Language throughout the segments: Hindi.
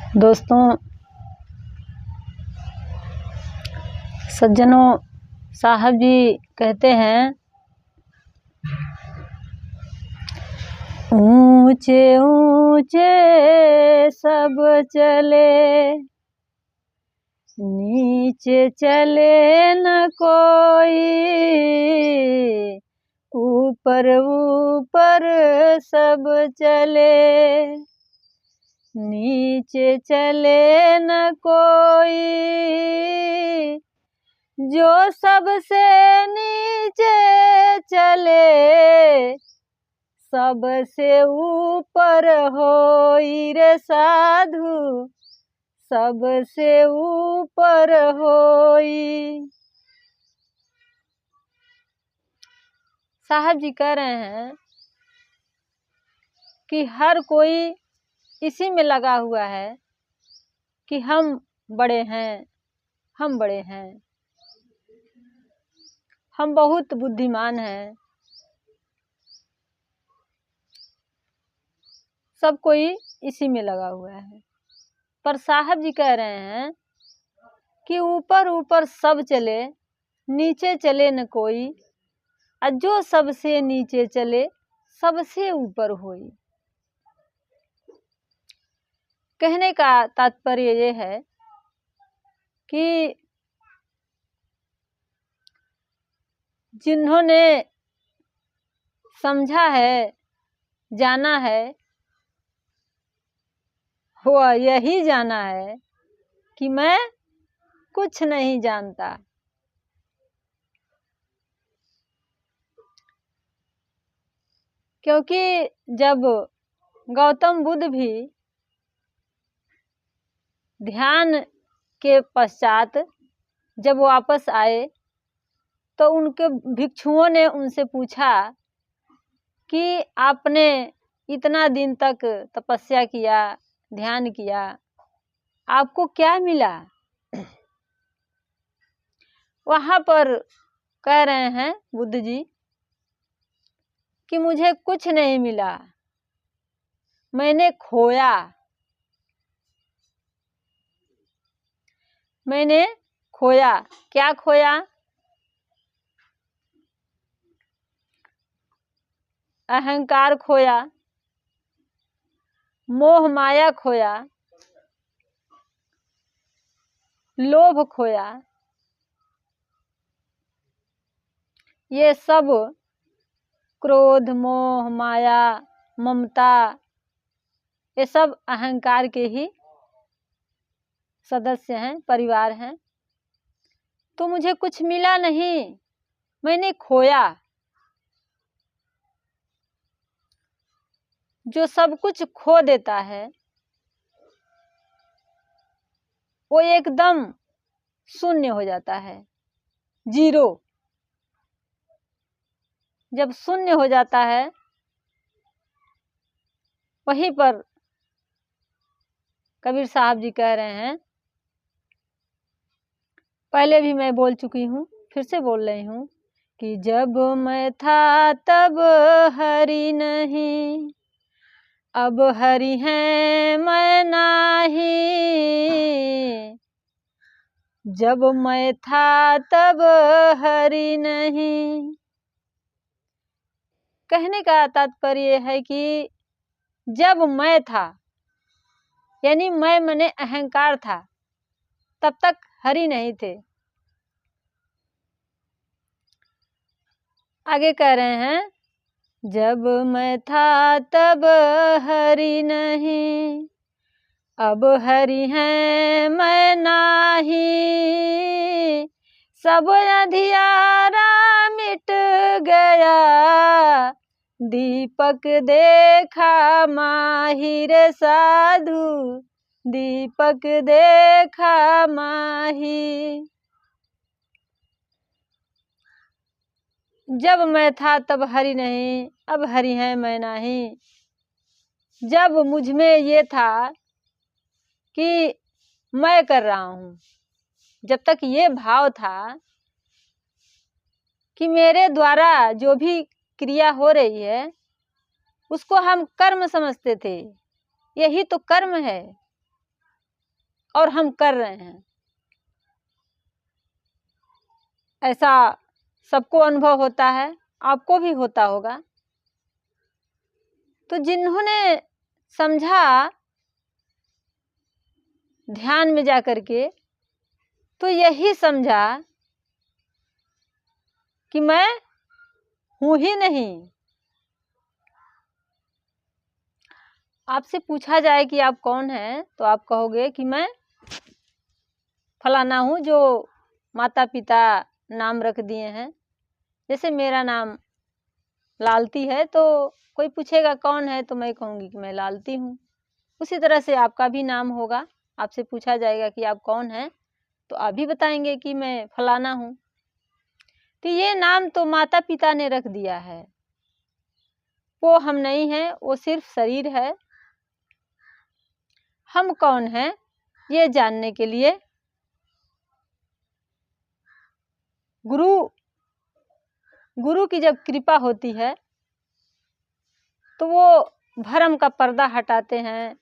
दोस्तों, सज्जनों, साहब जी कहते हैं, ऊंचे ऊंचे सब चले, नीचे चले न कोई, ऊपर ऊपर सब चले, नीचे चले न कोई, जो सबसे नीचे चले, सबसे ऊपर होई रे साधु, सबसे ऊपर होई। साहब जी कह रहे हैं कि हर कोई इसी में लगा हुआ है कि हम बड़े हैं, हम बड़े हैं, हम बहुत बुद्धिमान हैं। सब कोई इसी में लगा हुआ है। पर साहब जी कह रहे हैं कि ऊपर ऊपर सब चले, नीचे चले न कोई, और जो सबसे नीचे चले, सबसे ऊपर होई। कहने का तात्पर्य ये है कि जिन्होंने समझा है, जाना है, वो यही जाना है कि मैं कुछ नहीं जानता। क्योंकि जब गौतम बुद्ध भी ध्यान के पश्चात जब वापस आए, तो उनके भिक्षुओं ने उनसे पूछा कि आपने इतना दिन तक तपस्या किया, ध्यान किया, आपको क्या मिला? वहाँ पर कह रहे हैं बुद्ध जी कि मुझे कुछ नहीं मिला, मैंने खोया, मैंने खोया। क्या खोया? अहंकार खोया, मोह माया खोया, लोभ खोया। ये सब क्रोध, मोह, माया, ममता, ये सब अहंकार के ही सदस्य हैं, परिवार हैं। तो मुझे कुछ मिला नहीं, मैंने खोया। जो सब कुछ खो देता है वो एकदम शून्य हो जाता है, जीरो। जब शून्य हो जाता है, वहीं पर कबीर साहब जी कह रहे हैं, पहले भी मैं बोल चुकी हूँ, फिर से बोल रही हूँ कि जब मैं था तब हरि नहीं, अब हरि है मैं नाही। जब मैं था तब हरि नहीं। कहने का तात्पर्य है कि जब मैं था, यानी मैं मने अहंकार था, तब तक हरि नहीं थे। आगे कह रहे हैं, जब मैं था तब हरि नहीं, अब हरि है मैं नाही। सब अंधियारा मिट गया, दीपक देखा माही रे साधु, दीपक देखा माही। जब मैं था तब हरि नहीं, अब हरि है मैं नहीं। जब मुझ में ये था कि मैं कर रहा हूँ, जब तक ये भाव था कि मेरे द्वारा जो भी क्रिया हो रही है उसको हम कर्म समझते थे, यही तो कर्म है। और हम कर रहे हैं। ऐसा सबको अनुभव होता है, आपको भी होता होगा। तो जिन्होंने समझा ध्यान में जा कर के, तो यही समझा कि मैं हूँ ही नहीं। आपसे पूछा जाए कि आप कौन हैं, तो आप कहोगे कि मैं फलाना हूँ, जो माता पिता नाम रख दिए हैं। जैसे मेरा नाम लालती है, तो कोई पूछेगा कौन है, तो मैं कहूँगी कि मैं लालती हूँ। उसी तरह से आपका भी नाम होगा। आपसे पूछा जाएगा कि आप कौन हैं, तो आप भी बताएंगे कि मैं फलाना हूँ। तो ये नाम तो माता पिता ने रख दिया है, वो हम नहीं हैं, वो सिर्फ शरीर है। हम कौन हैं ये जानने के लिए गुरु की जब कृपा होती है, तो वो भरम का पर्दा हटाते हैं,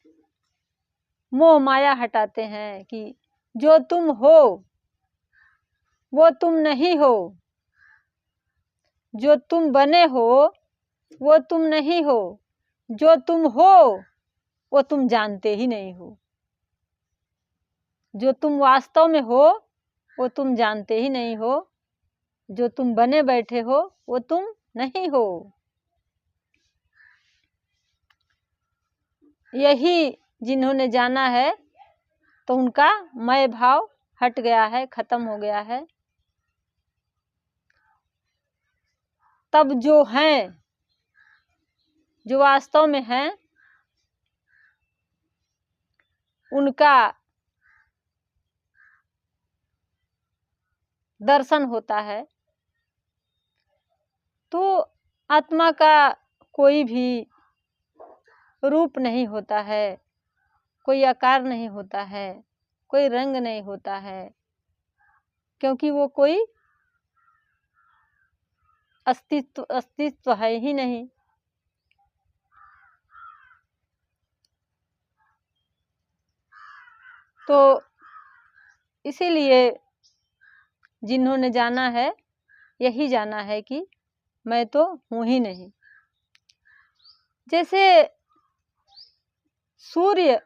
मोह माया हटाते हैं कि जो तुम हो वो तुम नहीं हो, जो तुम बने हो वो तुम नहीं हो, जो तुम हो वो तुम जानते ही नहीं हो, जो तुम वास्तव में हो वो तुम जानते ही नहीं हो, जो तुम बने बैठे हो वो तुम नहीं हो। यही जिन्होंने जाना है, तो उनका मैं भाव हट गया है, खत्म हो गया है। तब जो हैं, जो वास्तव में हैं, उनका दर्शन होता है। तो आत्मा का कोई भी रूप नहीं होता है, कोई आकार नहीं होता है, कोई रंग नहीं होता है, क्योंकि वो कोई अस्तित्व है ही नहीं। तो इसीलिए जिन्होंने जाना है, यही जाना है कि मैं तो हूँ ही नहीं। जैसे सूर्य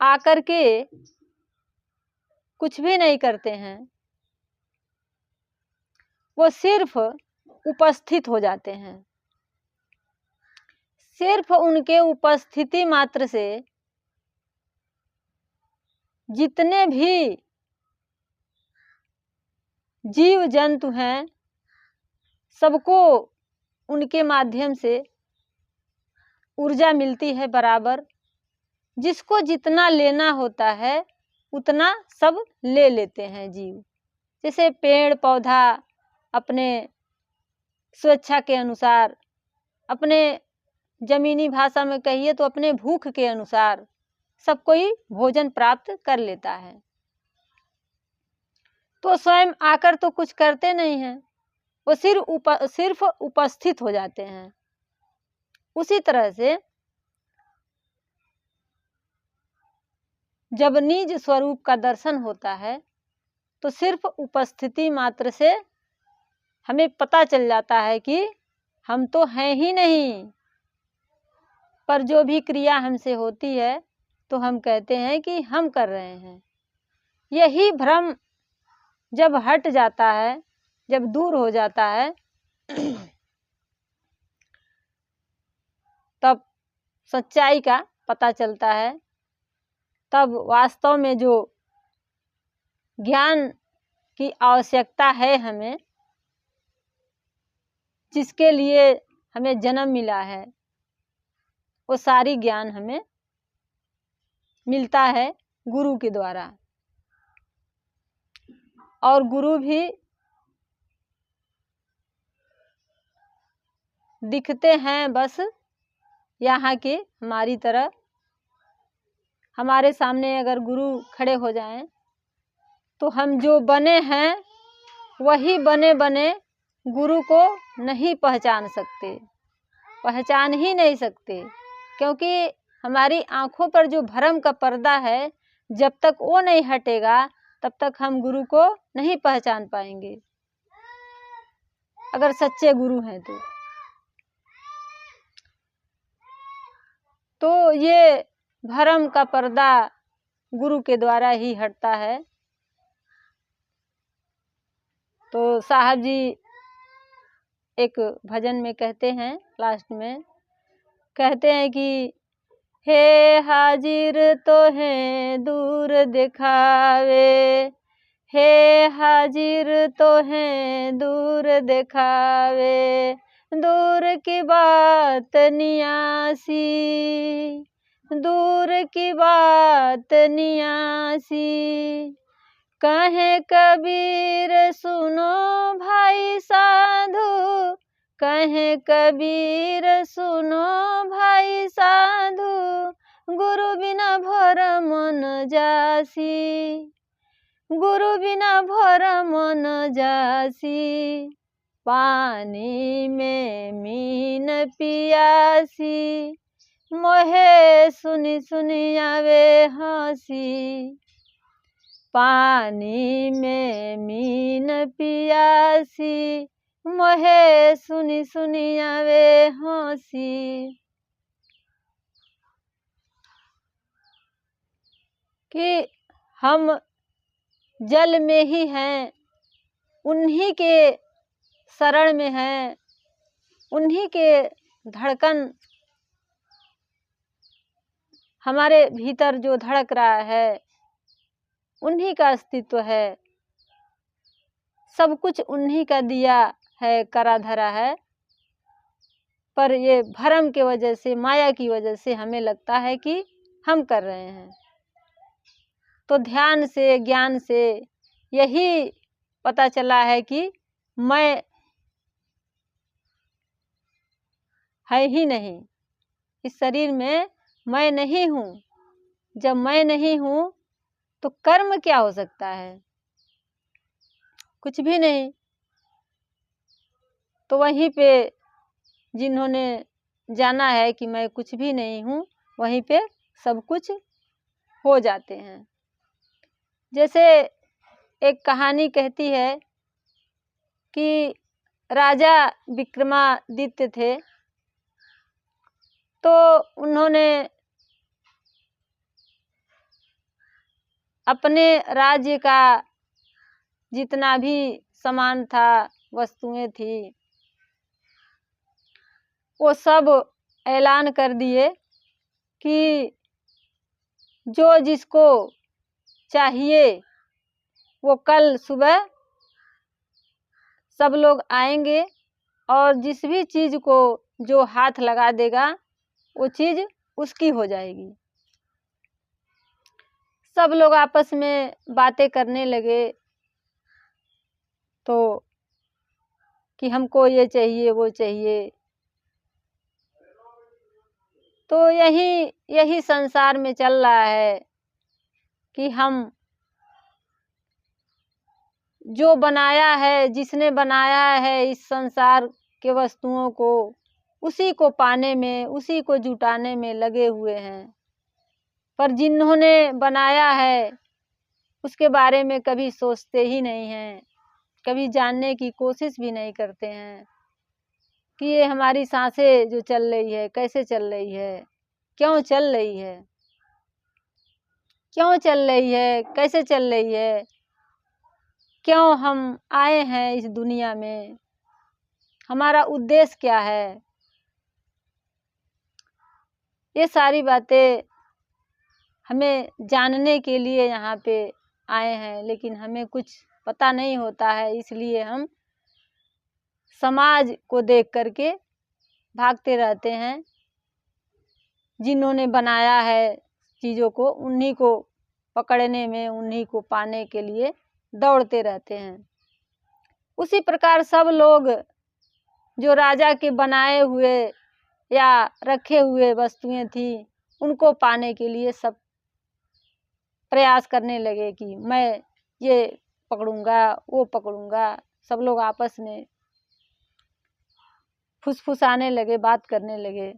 आकर के कुछ भी नहीं करते हैं, वो सिर्फ उपस्थित हो जाते हैं। सिर्फ उनके उपस्थिति मात्र से जितने भी जीव जंतु हैं, सबको उनके माध्यम से ऊर्जा मिलती है बराबर। जिसको जितना लेना होता है उतना सब ले लेते हैं जीव। जैसे पेड़ पौधा अपने स्वेच्छा के अनुसार, अपने जमीनी भाषा में कहिए तो अपने भूख के अनुसार सब कोई भोजन प्राप्त कर लेता है। तो स्वयं आकर तो कुछ करते नहीं हैं, वो सिर्फ उपस्थित हो जाते हैं। उसी तरह से जब निज स्वरूप का दर्शन होता है, तो सिर्फ उपस्थिति मात्र से हमें पता चल जाता है कि हम तो हैं ही नहीं। पर जो भी क्रिया हमसे होती है, तो हम कहते हैं कि हम कर रहे हैं। यही भ्रम जब हट जाता है, जब दूर हो जाता है, तब सच्चाई का पता चलता है। तब वास्तव में जो ज्ञान की आवश्यकता है हमें, जिसके लिए हमें जन्म मिला है, वो सारी ज्ञान हमें मिलता है गुरु के द्वारा। और गुरु भी दिखते हैं बस यहाँ के हमारी तरह। हमारे सामने अगर गुरु खड़े हो जाएं, तो हम जो बने हैं वही बने बने गुरु को नहीं पहचान सकते, पहचान ही नहीं सकते। क्योंकि हमारी आँखों पर जो भ्रम का पर्दा है, जब तक वो नहीं हटेगा तब तक हम गुरु को नहीं पहचान पाएंगे, अगर सच्चे गुरु हैं तो ये भ्रम का पर्दा गुरु के द्वारा ही हटता है। तो साहब जी एक भजन में कहते हैं, लास्ट में कहते हैं कि हे हाजिर तो है दूर दिखावे, हे हाजिर तो है दूर दिखावे, दूर की बात नियासी, दूर की बात नियासी। कहे कबीर सुनो भाई साधु, कहे कबीर सुनो भाई साधु, गुरु बिना भर मन जासी, गुरु बिना भर मन जासी। पानी में मीन पियासी, मोहे सुनी सुनी आवे हंसी। पानी में मीन पियासी, मोहे सुनी सुनी आवे हंसी। कि हम जल में ही हैं, उन्हीं के शरण में हैं, उन्हीं के धड़कन हमारे भीतर जो धड़क रहा है, उन्हीं का अस्तित्व है। सब कुछ उन्हीं का दिया है, करा धरा है। पर ये भ्रम के वजह से, माया की वजह से हमें लगता है कि हम कर रहे हैं। तो ध्यान से, ज्ञान से यही पता चला है कि मैं है ही नहीं, इस शरीर में मैं नहीं हूँ। जब मैं नहीं हूँ तो कर्म क्या हो सकता है? कुछ भी नहीं। तो वहीं पे जिन्होंने जाना है कि मैं कुछ भी नहीं हूँ, वहीं पे सब कुछ हो जाते हैं। जैसे एक कहानी कहती है कि राजा विक्रमादित्य थे, तो उन्होंने अपने राज्य का जितना भी सामान था, वस्तुएं थी, वो सब ऐलान कर दिए कि जो जिसको चाहिए वो कल सुबह सब लोग आएंगे और जिस भी चीज़ को जो हाथ लगा देगा वो चीज़ उसकी हो जाएगी। सब लोग आपस में बातें करने लगे तो कि हमको ये चाहिए वो चाहिए। तो यही संसार में चल रहा है कि हम जो बनाया है, जिसने बनाया है इस संसार के वस्तुओं को, उसी को पाने में, उसी को जुटाने में लगे हुए हैं। पर जिन्होंने बनाया है उसके बारे में कभी सोचते ही नहीं हैं, कभी जानने की कोशिश भी नहीं करते हैं कि ये हमारी सांसें जो चल रही है कैसे चल रही है, क्यों चल रही है, क्यों चल रही है, कैसे चल रही है, क्यों हम आए हैं इस दुनिया में, हमारा उद्देश्य क्या है। ये सारी बातें हमें जानने के लिए यहाँ पे आए हैं, लेकिन हमें कुछ पता नहीं होता है, इसलिए हम समाज को देख करके भागते रहते हैं। जिन्होंने बनाया है चीज़ों को, उन्हीं को पकड़ने में, उन्हीं को पाने के लिए दौड़ते रहते हैं। उसी प्रकार सब लोग जो राजा के बनाए हुए या रखे हुए वस्तुएं थी, उनको पाने के लिए सब प्रयास करने लगे कि मैं ये पकड़ूंगा, वो पकड़ूंगा। सब लोग आपस में फुसफुसाने लगे, बात करने लगे।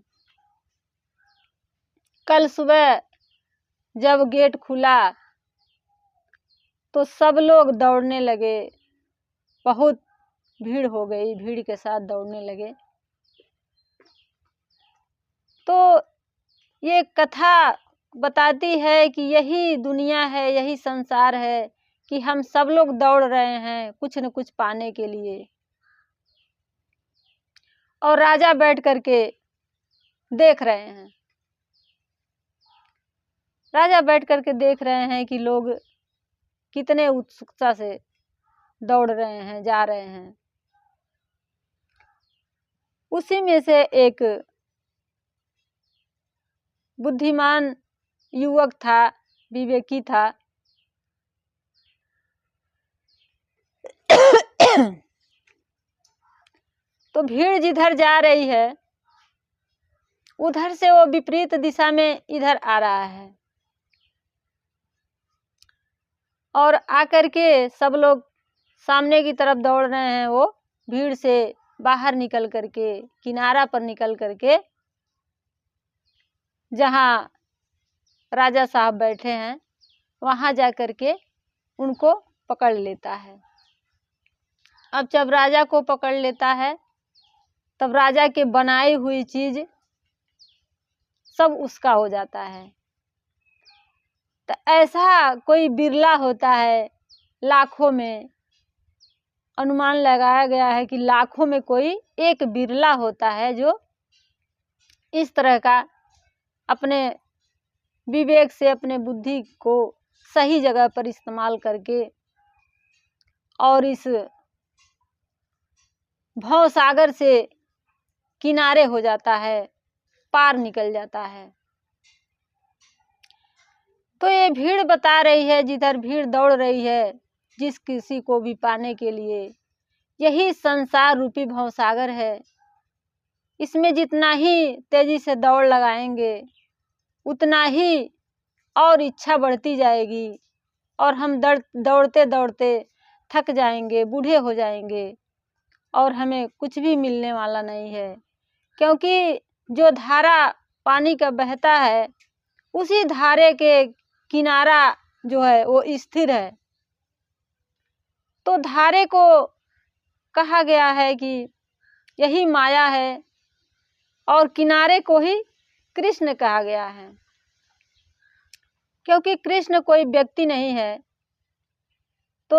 कल सुबह जब गेट खुला तो सब लोग दौड़ने लगे, बहुत भीड़ हो गई, भीड़ के साथ दौड़ने लगे। तो ये कथा बताती है कि यही दुनिया है, यही संसार है कि हम सब लोग दौड़ रहे हैं कुछ न कुछ पाने के लिए। और राजा बैठ करके देख रहे हैं, राजा बैठ करके देख रहे हैं कि लोग कितने उत्सुकता से दौड़ रहे हैं, जा रहे हैं। उसी में से एक बुद्धिमान युवक था, विवेकी था। तो भीड़ जिधर जा रही है उधर से वो विपरीत दिशा में इधर आ रहा है, और आकर के सब लोग सामने की तरफ दौड़ रहे हैं। वो भीड़ से बाहर निकल करके, किनारा पर निकल करके, जहाँ राजा साहब बैठे हैं वहाँ जा करके उनको पकड़ लेता है। अब जब राजा को पकड़ लेता है तब राजा के बनाई हुई चीज सब उसका हो जाता है। तो ऐसा कोई बिरला होता है, लाखों में अनुमान लगाया गया है कि लाखों में कोई एक बिरला होता है जो इस तरह का अपने विवेक से, अपने बुद्धि को सही जगह पर इस्तेमाल करके और इस भव सागर से किनारे हो जाता है, पार निकल जाता है। तो ये भीड़ बता रही है, जिधर भीड़ दौड़ रही है जिस किसी को भी पाने के लिए, यही संसार रूपी भवसागर है। इसमें जितना ही तेजी से दौड़ लगाएंगे उतना ही और इच्छा बढ़ती जाएगी, और हम दौड़ते दौड़ते थक जाएंगे, बूढ़े हो जाएंगे, और हमें कुछ भी मिलने वाला नहीं है। क्योंकि जो धारा पानी का बहता है उसी धारे के किनारा जो है वो स्थिर है। तो धारे को कहा गया है कि यही माया है, और किनारे को ही कृष्ण कहा गया है। क्योंकि कृष्ण कोई व्यक्ति नहीं है, तो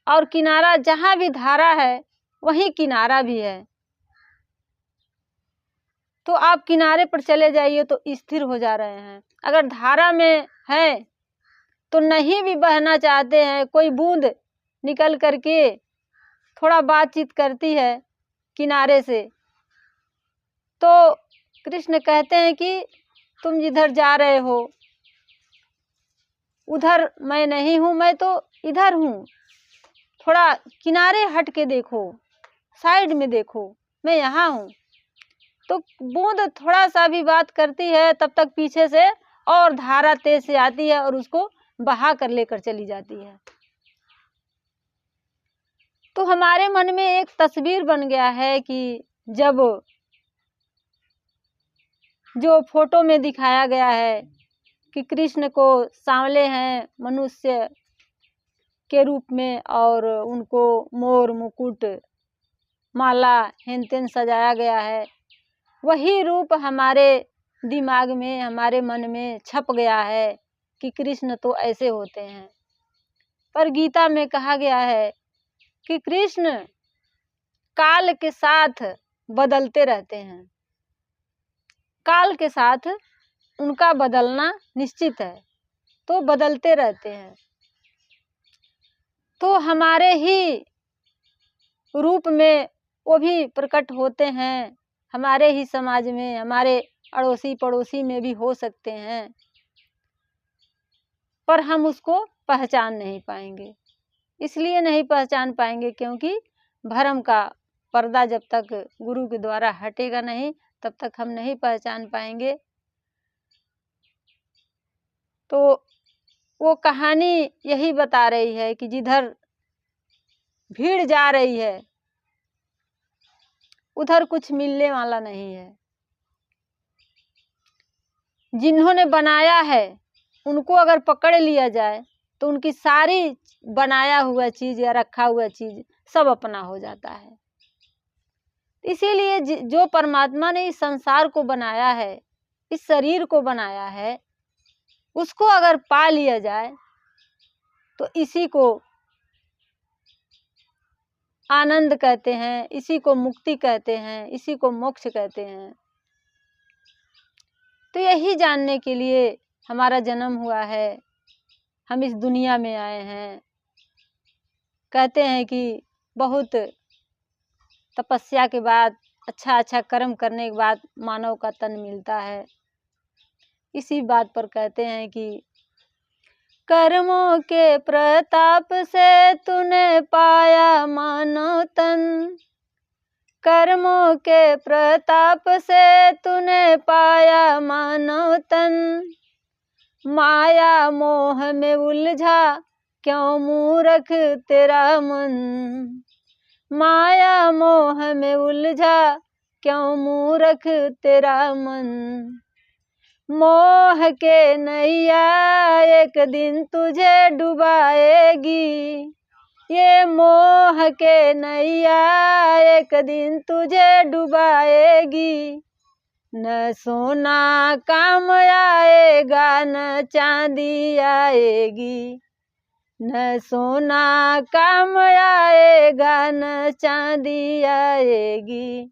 और किनारा जहाँ भी धारा है वहीं किनारा भी है। तो आप किनारे पर चले जाइए तो स्थिर हो जा रहे हैं। अगर धारा में है तो नहीं भी बहना चाहते हैं, कोई बूंद निकल करके थोड़ा बातचीत करती है किनारे से, तो कृष्ण कहते हैं कि तुम जिधर जा रहे हो उधर मैं नहीं हूँ, मैं तो इधर हूँ, थोड़ा किनारे हट के देखो, साइड में देखो, मैं यहाँ हूँ। तो बूंद थोड़ा सा भी बात करती है तब तक पीछे से और धारा तेज से आती है और उसको बहा कर लेकर चली जाती है। तो हमारे मन में एक तस्वीर बन गया है कि जब जो फोटो में दिखाया गया है कि कृष्ण को सांवले हैं मनुष्य के रूप में, और उनको मोर मुकुट माला हेन तेन सजाया गया है, वही रूप हमारे दिमाग में, हमारे मन में छप गया है कि कृष्ण तो ऐसे होते हैं। पर गीता में कहा गया है कि कृष्ण काल के साथ बदलते रहते हैं, काल के साथ उनका बदलना निश्चित है, तो बदलते रहते हैं। तो हमारे ही रूप में वो भी प्रकट होते हैं, हमारे ही समाज में, हमारे अड़ोसी पड़ोसी में भी हो सकते हैं, पर हम उसको पहचान नहीं पाएंगे। इसलिए नहीं पहचान पाएंगे क्योंकि भरम का पर्दा जब तक गुरु के द्वारा हटेगा नहीं तब तक हम नहीं पहचान पाएंगे। तो वो कहानी यही बता रही है कि जिधर भीड़ जा रही है उधर कुछ मिलने वाला नहीं है। जिन्होंने बनाया है उनको अगर पकड़ लिया जाए तो उनकी सारी बनाया हुआ चीज़ या रखा हुआ चीज़ सब अपना हो जाता है। इसीलिए जो परमात्मा ने इस संसार को बनाया है, इस शरीर को बनाया है, उसको अगर पा लिया जाए तो इसी को आनंद कहते हैं, इसी को मुक्ति कहते हैं, इसी को मोक्ष कहते हैं। तो यही जानने के लिए हमारा जन्म हुआ है, हम इस दुनिया में आए हैं। कहते हैं कि बहुत तपस्या के बाद, अच्छा अच्छा कर्म करने के बाद मानव का तन मिलता है। इसी बात पर कहते हैं कि कर्मों के प्रताप से तूने पाया मानव तन, कर्मों के प्रताप से तूने पाया मानव तन, माया मोह में उलझा क्यों मूर्ख तेरा मन, माया मोह में उलझा क्यों मूर्ख तेरा मन, मोह के नैया एक दिन तुझे डुबाएगी, ये मोह के नैया एक दिन तुझे डुबाएगी, न सोना काम आएगा न चांदी आएगी, न सोना काम आएगा न चांदी आएगी।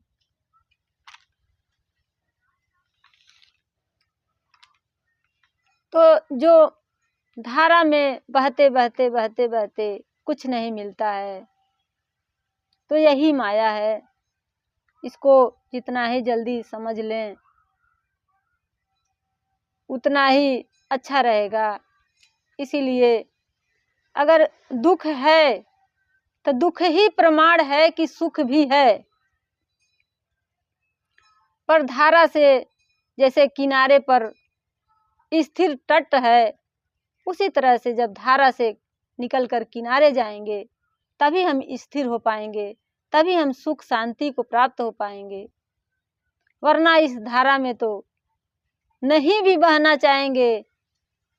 तो जो धारा में बहते बहते बहते बहते कुछ नहीं मिलता है, तो यही माया है। इसको जितना ही जल्दी समझ लें उतना ही अच्छा रहेगा। इसीलिए अगर दुख है तो दुख ही प्रमाण है कि सुख भी है। पर धारा से जैसे किनारे पर स्थिर तट है, उसी तरह से जब धारा से निकलकर किनारे जाएंगे तभी हम स्थिर हो पाएंगे, तभी हम सुख शांति को प्राप्त हो पाएंगे। वरना इस धारा में तो नहीं भी बहना चाहेंगे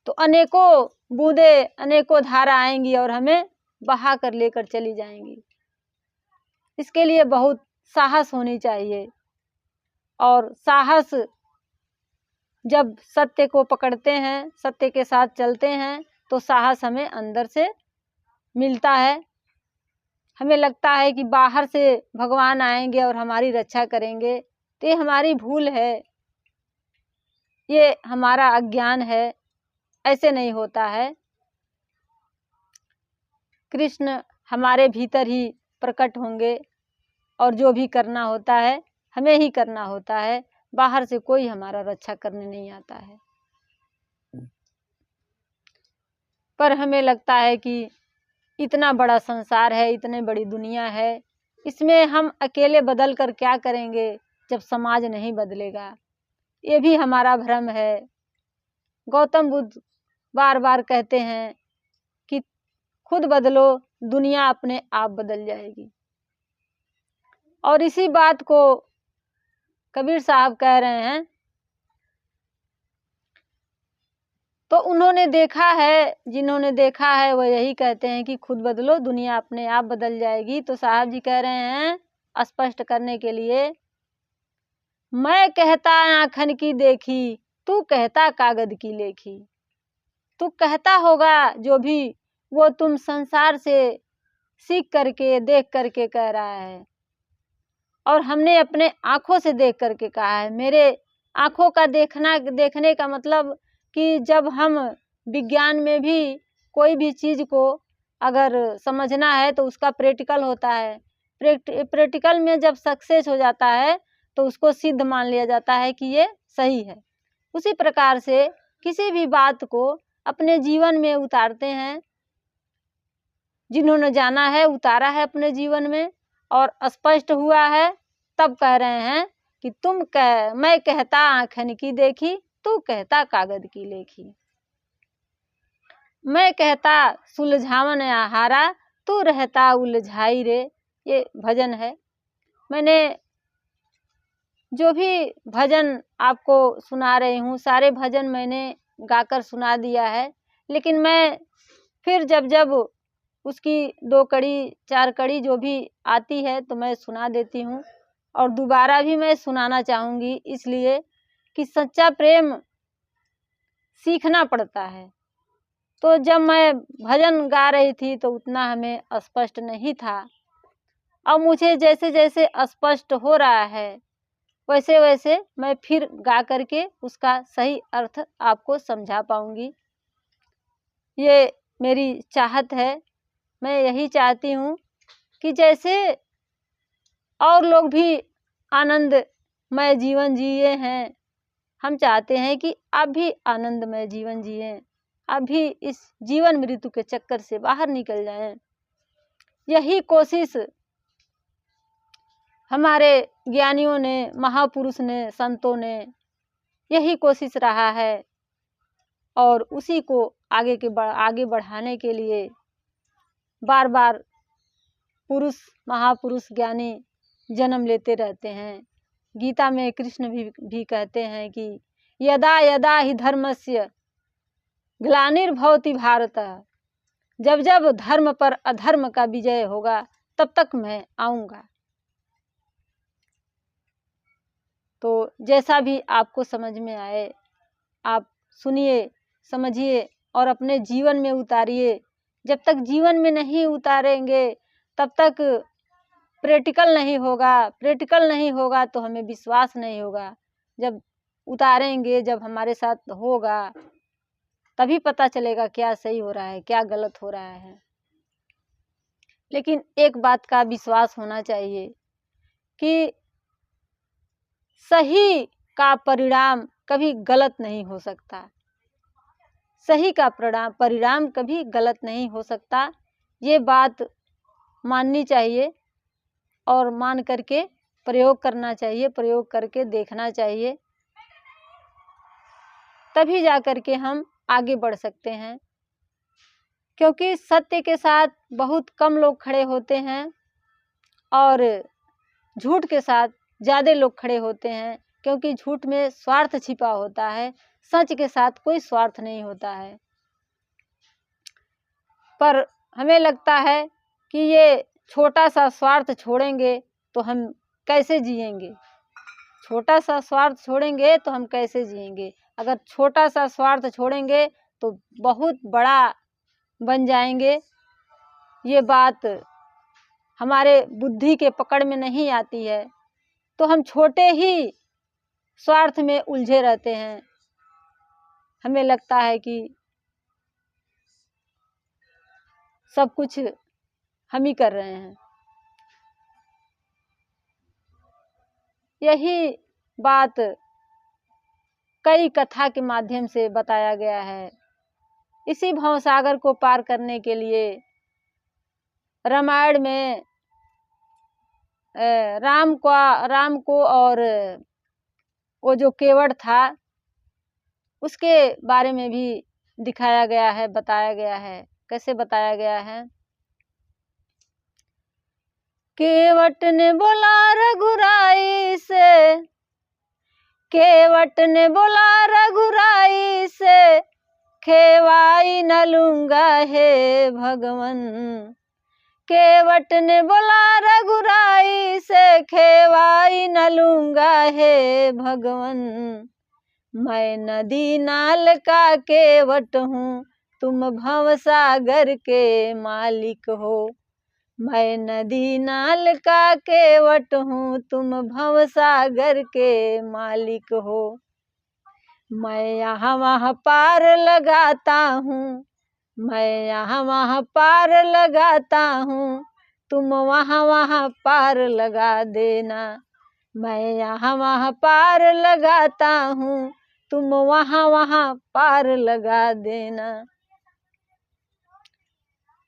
तो अनेकों बूंदे, अनेकों धारा आएंगी और हमें बहा कर लेकर चली जाएंगी। इसके लिए बहुत साहस होनी चाहिए, और साहस जब सत्य को पकड़ते हैं, सत्य के साथ चलते हैं, तो साहस हमें अंदर से मिलता है। हमें लगता है कि बाहर से भगवान आएंगे और हमारी रक्षा करेंगे, तो ये हमारी भूल है, ये हमारा अज्ञान है। ऐसे नहीं होता है। कृष्ण हमारे भीतर ही प्रकट होंगे और जो भी करना होता है हमें ही करना होता है। बाहर से कोई हमारा रक्षा करने नहीं आता है। पर हमें लगता है कि इतना बड़ा संसार है, इतनी बड़ी दुनिया है, इसमें हम अकेले बदल कर क्या करेंगे जब समाज नहीं बदलेगा। ये भी हमारा भ्रम है। गौतम बुद्ध बार बार कहते हैं कि खुद बदलो, दुनिया अपने आप बदल जाएगी। और इसी बात को कबीर साहब कह रहे हैं। तो उन्होंने देखा है, जिन्होंने देखा है वो यही कहते हैं कि खुद बदलो, दुनिया अपने आप बदल जाएगी। तो साहब जी कह रहे हैं स्पष्ट करने के लिए, मैं कहता आँखन की देखी, तू कहता कागज की लेखी। तू कहता होगा जो भी वो तुम संसार से सीख करके, देख करके कह रहा है, और हमने अपने आँखों से देख करके कहा है। मेरे आँखों का देखने का मतलब कि जब हम विज्ञान में भी कोई भी चीज़ को अगर समझना है तो उसका प्रैक्टिकल होता है। प्रैक्टिकल में जब सक्सेस हो जाता है तो उसको सिद्ध मान लिया जाता है कि ये सही है। उसी प्रकार से किसी भी बात को अपने जीवन में उतारते हैं। जिन्होंने जाना है, उतारा है अपने जीवन में और स्पष्ट हुआ है, तब कह रहे हैं कि मैं कहता आँखन की देखी, तू कहता कागज की लेखी। मैं कहता सुलझावन आहारा, तू रहता उलझाई रे। ये भजन है। मैंने जो भी भजन आपको सुना रही हूँ, सारे भजन मैंने गाकर सुना दिया है, लेकिन मैं फिर जब जब उसकी 2 कड़ी 4 कड़ी जो भी आती है तो मैं सुना देती हूँ, और दोबारा भी मैं सुनाना चाहूँगी, इसलिए कि सच्चा प्रेम सीखना पड़ता है। तो जब मैं भजन गा रही थी तो उतना हमें स्पष्ट नहीं था। अब मुझे जैसे जैसे स्पष्ट हो रहा है वैसे वैसे मैं फिर गा करके उसका सही अर्थ आपको समझा पाऊंगी। ये मेरी चाहत है। मैं यही चाहती हूँ कि जैसे और लोग भी आनंदमय जीवन जिए हैं, हम चाहते हैं कि आप भी आनंदमय जीवन जिएं, आप भी इस जीवन मृत्यु के चक्कर से बाहर निकल जाएं। यही कोशिश हमारे ज्ञानियों ने, महापुरुष ने, संतों ने यही कोशिश रहा है, और उसी को आगे बढ़ाने के लिए बार बार पुरुष, महापुरुष, ज्ञानी जन्म लेते रहते हैं। गीता में कृष्ण भी कहते हैं कि यदा यदा हि धर्मस्य ग्लानिर्भवति भारत, जब जब धर्म पर अधर्म का विजय होगा तब तक मैं आऊँगा। तो जैसा भी आपको समझ में आए आप सुनिए, समझिए और अपने जीवन में उतारिए। जब तक जीवन में नहीं उतारेंगे तब तक प्रैक्टिकल नहीं होगा, प्रैक्टिकल नहीं होगा तो हमें विश्वास नहीं होगा। जब उतारेंगे, जब हमारे साथ होगा तभी पता चलेगा क्या सही हो रहा है, क्या गलत हो रहा है। लेकिन एक बात का विश्वास होना चाहिए कि सही का परिणाम कभी गलत नहीं हो सकता, सही का परिणाम कभी गलत नहीं हो सकता। ये बात माननी चाहिए और मान करके प्रयोग करना चाहिए, प्रयोग करके देखना चाहिए, तभी जा कर के हम आगे बढ़ सकते हैं। क्योंकि सत्य के साथ बहुत कम लोग खड़े होते हैं और झूठ के साथ ज़्यादा लोग खड़े होते हैं, क्योंकि झूठ में स्वार्थ छिपा होता है, सच के साथ कोई स्वार्थ नहीं होता है। पर हमें लगता है कि ये छोटा सा स्वार्थ छोड़ेंगे तो हम कैसे जिएंगे, छोटा सा स्वार्थ छोड़ेंगे तो हम कैसे जिएंगे। अगर छोटा सा स्वार्थ छोड़ेंगे तो बहुत बड़ा बन जाएंगे। ये बात हमारे बुद्धि के पकड़ में नहीं आती है, तो हम छोटे ही स्वार्थ में उलझे रहते हैं। हमें लगता है कि सब कुछ हम ही कर रहे हैं। यही बात कई कथा के माध्यम से बताया गया है। इसी भवसागर को पार करने के लिए रामायण में राम को और वो जो केवट था उसके बारे में भी दिखाया गया है, बताया गया है। कैसे बताया गया है? केवट ने बोला रघुराई से, केवट ने बोला रघुराई से, खेवाई न लूंगा हे भगवन। केवट ने बोला रघुराई से, खेवाई न लूंगा हे भगवन। मैं नदी नाल का केवट हूँ, तुम भवसागर के मालिक हो। मैं नदी नाल का केवट हूँ, तुम भवसागर के मालिक हो। मैं यहाँ वहाँ पार लगाता हूँ, मैं यहाँ वहाँ पार लगाता हूँ, तुम वहाँ वहाँ पार लगा देना। मैं यहाँ वहाँ पार लगाता हूँ, तुम वहाँ वहाँ पार लगा देना।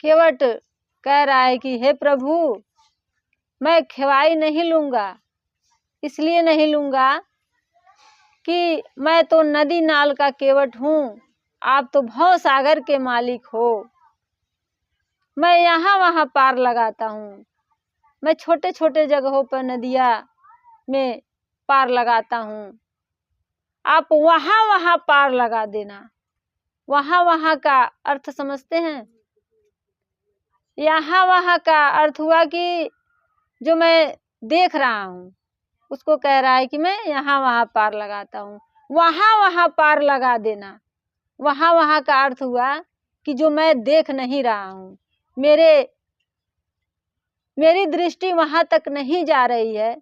केवट कह रहा है कि हे प्रभु, मैं खेवाई नहीं लूँगा। इसलिए नहीं लूँगा कि मैं तो नदी नाल का केवट हूँ, आप तो भव सागर के मालिक हो। मैं यहाँ वहाँ पार लगाता हूँ, मैं छोटे छोटे जगहों पर नदिया में पार लगाता हूँ, आप वहाँ वहाँ पार लगा देना। वहाँ वहाँ का अर्थ समझते हैं? यहाँ वहाँ का अर्थ हुआ कि जो मैं देख रहा हूँ उसको कह रहा है कि मैं यहाँ वहाँ पार लगाता हूँ। वहाँ वहाँ पार लगा देना, वहाँ वहाँ का अर्थ हुआ कि जो मैं देख नहीं रहा हूँ, मेरी दृष्टि वहाँ तक नहीं जा रही है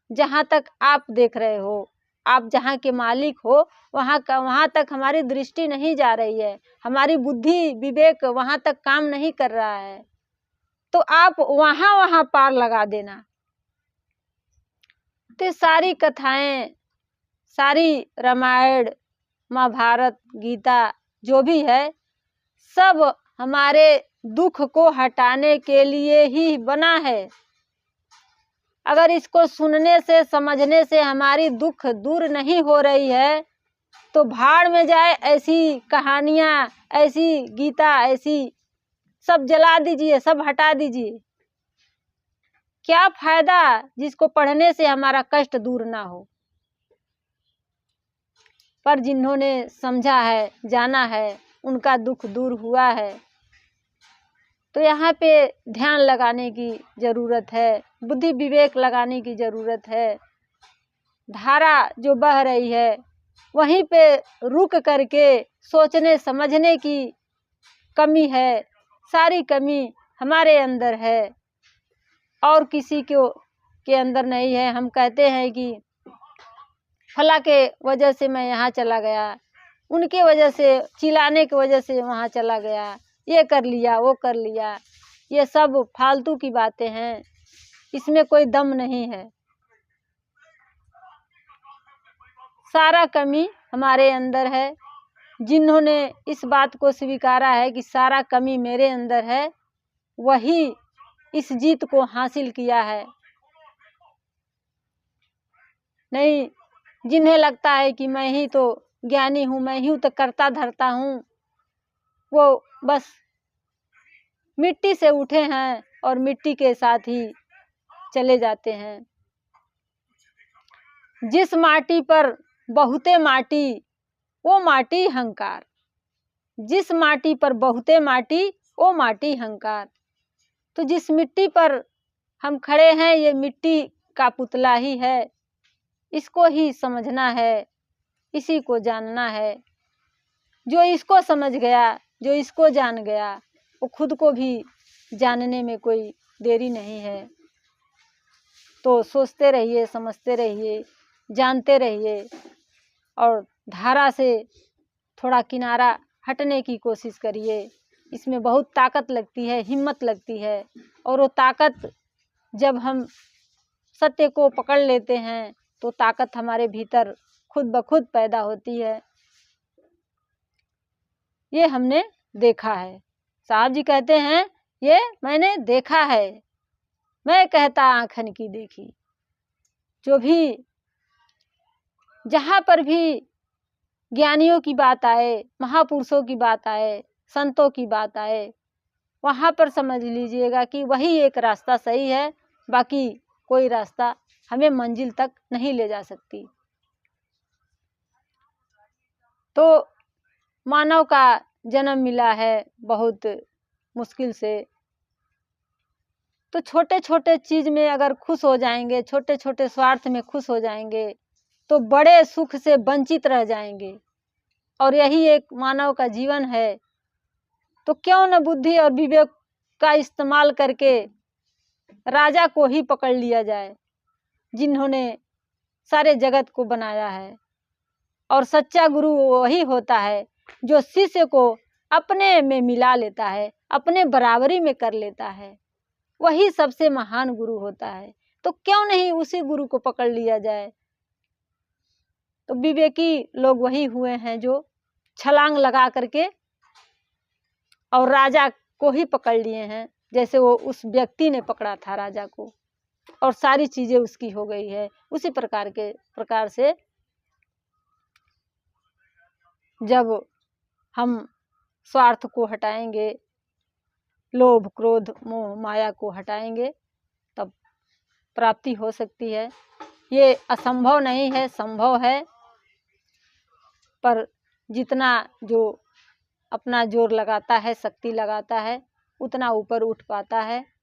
जहाँ तक आप देख रहे हो। आप जहाँ के मालिक हो वहाँ तक हमारी दृष्टि नहीं जा रही है, हमारी बुद्धि विवेक वहाँ तक काम नहीं कर रहा है, तो आप वहाँ वहाँ पार लगा देना। तो सारी कथाएं, सारी रामायण महाभारत गीता जो भी है, सब हमारे दुख को हटाने के लिए ही बना है। अगर इसको सुनने से समझने से हमारी दुख दूर नहीं हो रही है तो भाड़ में जाए ऐसी कहानियाँ, ऐसी गीता, ऐसी सब जला दीजिए, सब हटा दीजिए। क्या फायदा जिसको पढ़ने से हमारा कष्ट दूर ना हो। पर जिन्होंने समझा है, जाना है, उनका दुख दूर हुआ है। तो यहाँ पे ध्यान लगाने की ज़रूरत है, बुद्धि विवेक लगाने की ज़रूरत है। धारा जो बह रही है वहीं पे रुक करके सोचने समझने की कमी है। सारी कमी हमारे अंदर है और किसी के अंदर नहीं है। हम कहते हैं कि फला के वजह से मैं यहाँ चला गया, उनके वजह से, चिल्लाने की वजह से वहाँ चला गया, ये कर लिया, वो कर लिया। ये सब फालतू की बातें हैं, इसमें कोई दम नहीं है। सारा कमी हमारे अंदर है। जिन्होंने इस बात को स्वीकारा है कि सारा कमी मेरे अंदर है, वही इस जीत को हासिल किया है। नहीं, जिन्हें लगता है कि मैं ही तो ज्ञानी हूँ, मैं ही तो करता धरता हूँ, वो बस मिट्टी से उठे हैं और मिट्टी के साथ ही चले जाते हैं। जिस माटी पर बहुते माटी, वो माटी अहंकार। जिस माटी पर बहुते माटी, वो माटी अहंकार। तो जिस मिट्टी पर हम खड़े हैं, ये मिट्टी का पुतला ही है। इसको ही समझना है, इसी को जानना है। जो इसको समझ गया, जो इसको जान गया, वो खुद को भी जानने में कोई देरी नहीं है। तो सोचते रहिए, समझते रहिए, जानते रहिए और धारा से थोड़ा किनारा हटने की कोशिश करिए। इसमें बहुत ताकत लगती है, हिम्मत लगती है। और वो ताकत जब हम सत्य को पकड़ लेते हैं तो ताकत हमारे भीतर खुद ब खुद पैदा होती है। ये हमने देखा है। साहब जी कहते हैं, ये मैंने देखा है, मैं कहता आँखन की देखी। जो भी, जहाँ पर भी ज्ञानियों की बात आए, महापुरुषों की बात आए, संतों की बात आए, वहाँ पर समझ लीजिएगा कि वही एक रास्ता सही है, बाकी कोई रास्ता हमें मंजिल तक नहीं ले जा सकती। तो मानव का जन्म मिला है बहुत मुश्किल से। तो छोटे छोटे चीज़ में अगर खुश हो जाएंगे, छोटे छोटे स्वार्थ में खुश हो जाएंगे, तो बड़े सुख से वंचित रह जाएंगे। और यही एक मानव का जीवन है। तो क्यों न बुद्धि और विवेक का इस्तेमाल करके राजा को ही पकड़ लिया जाए, जिन्होंने सारे जगत को बनाया है। और सच्चा गुरु वही होता है जो शिष्य को अपने में मिला लेता है, अपने बराबरी में कर लेता है। वही सबसे महान गुरु होता है। तो क्यों नहीं उसी गुरु को पकड़ लिया जाए। तो विवेकी लोग वही हुए हैं जो छलांग लगा करके और राजा को ही पकड़ लिए हैं, जैसे वो उस व्यक्ति ने पकड़ा था राजा को, और सारी चीजें उसकी हो गई है। उसी प्रकार से जब हम स्वार्थ को हटाएंगे, लोभ क्रोध मोह माया को हटाएंगे, तब प्राप्ति हो सकती है। ये असंभव नहीं है, संभव है। पर जितना जो अपना जोर लगाता है, शक्ति लगाता है, उतना ऊपर उठ पाता है।